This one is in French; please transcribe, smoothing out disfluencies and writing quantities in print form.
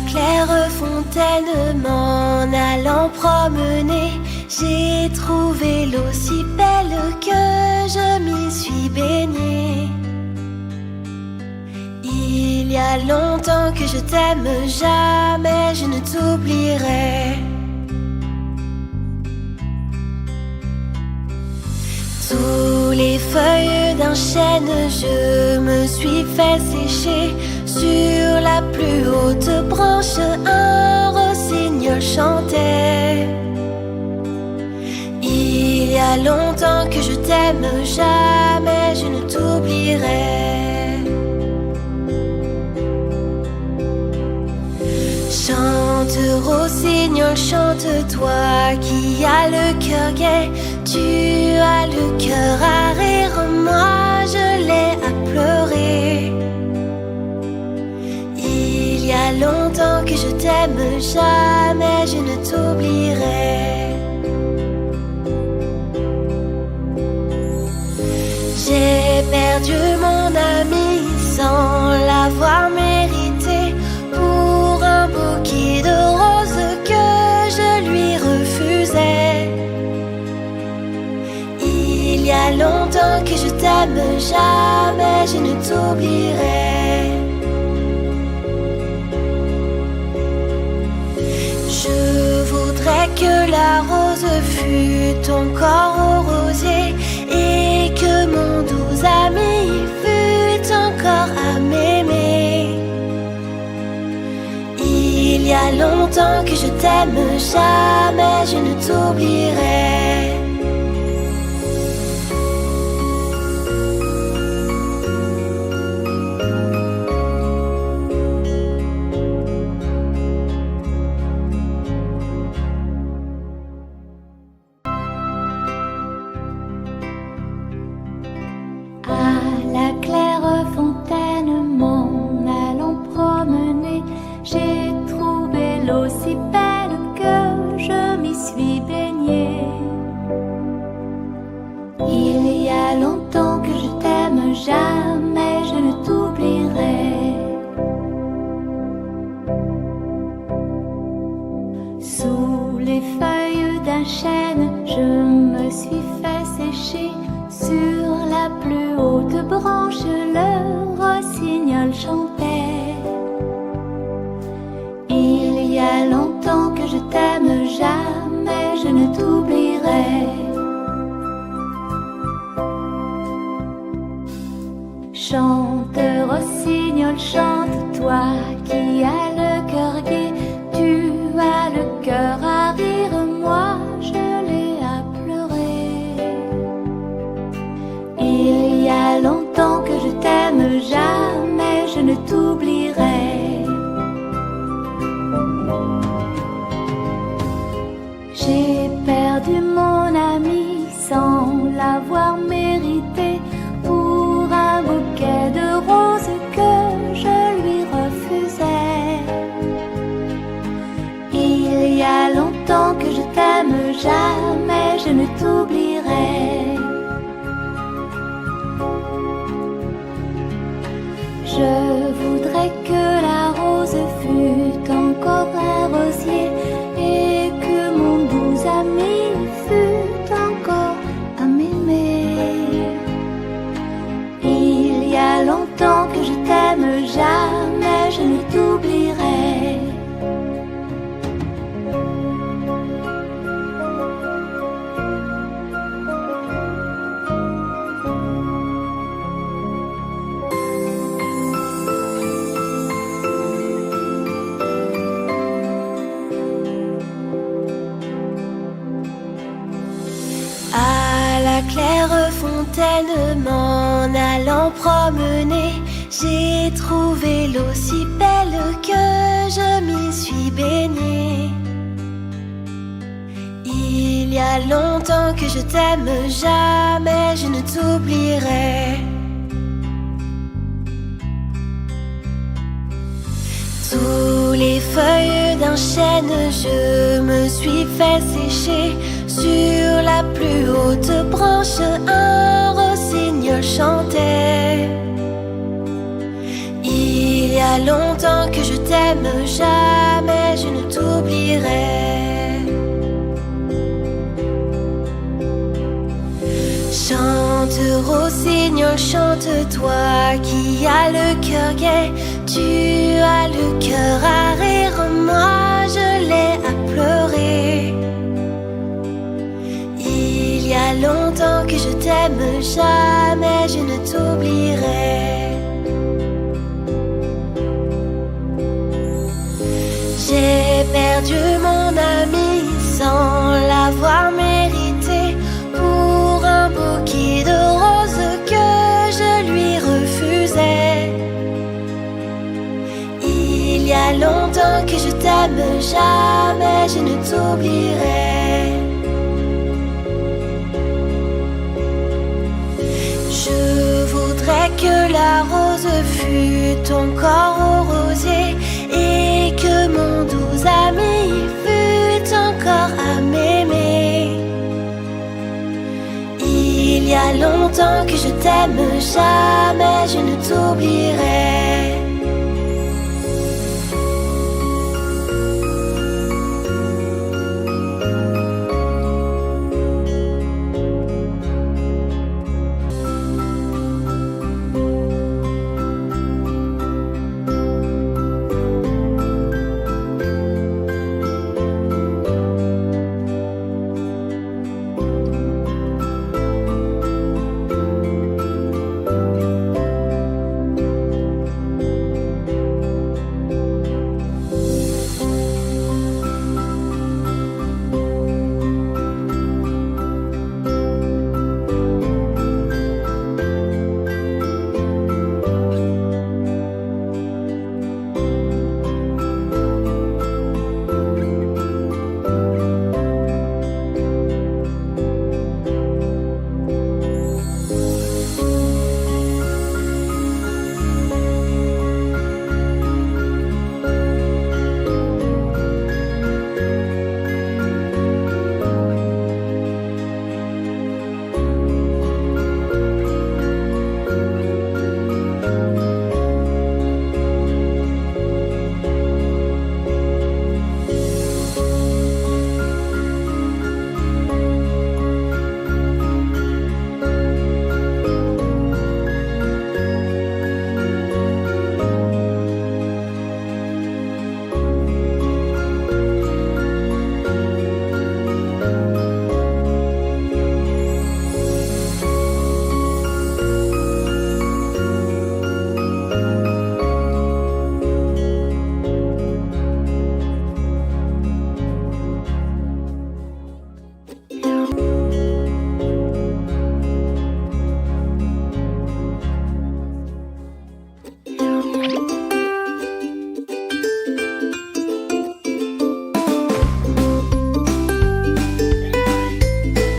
claire fontaine, m'en allant promener, j'ai trouvé l'eau si belle que je m'y suis baignée. Il y a longtemps que je t'aime, jamais je ne t'oublierai. Sous les feuilles d'un chêne, je me suis fait sécher. Sur la plus haute branche, un rossignol chantait. Il y a longtemps que je t'aime, jamais je ne t'oublierai. Chante, rossignol, chante, toi qui as le cœur gai. Tu as le cœur à rire, moi je l'ai à pleurer. Il y a longtemps que je t'aime, jamais je ne t'oublierai. J'ai perdu mon ami sans l'avoir mérité, pour un bouquet de roses que je lui refusais. Il y a longtemps que je t'aime, jamais je ne t'oublierai. Je voudrais que la rose fût encore au rosier, et que mon doux ami fût encore à m'aimer. Il y a longtemps que je t'aime, jamais je ne t'oublierai. Sous les feuilles d'un chêne, je me suis fait sécher. Sur la plus haute branche, le rossignol chantait. Il y a longtemps que je t'aime, jamais je ne t'oublierai. Chante, rossignol, chante, toi qui as le cœur gai. Tu as le cœur à rire, moi je l'ai à pleurer. Il y a longtemps que je t'aime, jamais je ne t'oublierai. J'ai perdu mon ami sans l'avoir mérité, pour un bouquet de roses que je lui refusais. Il y a longtemps que je t'aime, jamais je ne t'oublierai. Je voudrais que la rose fût encore un rosier, et que mon doux ami fût encore à m'aimer. Il y a longtemps que je t'aime, jamais je ne t'oublierai. À la claire fontaine, m'en allant promener, j'ai trouvé l'eau si belle que je m'y suis baignée. Il y a longtemps que je t'aime, jamais je ne t'oublierai. Sous les feuilles d'un chêne, je me suis fait sécher. Sur la plus haute branche, un rossignol chantait. Il y a a longtemps que je t'aime, jamais je ne t'oublierai. Chante, rossignol, chante-toi qui as le cœur gai. Tu as le cœur à rire, moi je l'ai à pleurer. Il y a longtemps que je t'aime, jamais je ne t'oublierai. J'ai perdu mon ami sans l'avoir mérité, pour un bouquet de roses que je lui refusais. Il y a longtemps que je t'aime, jamais je ne t'oublierai. Je voudrais que la rose fût encore au rosier, et que mon doux ami fût encore à m'aimer. Il y a longtemps que je t'aime, jamais je ne t'oublierai.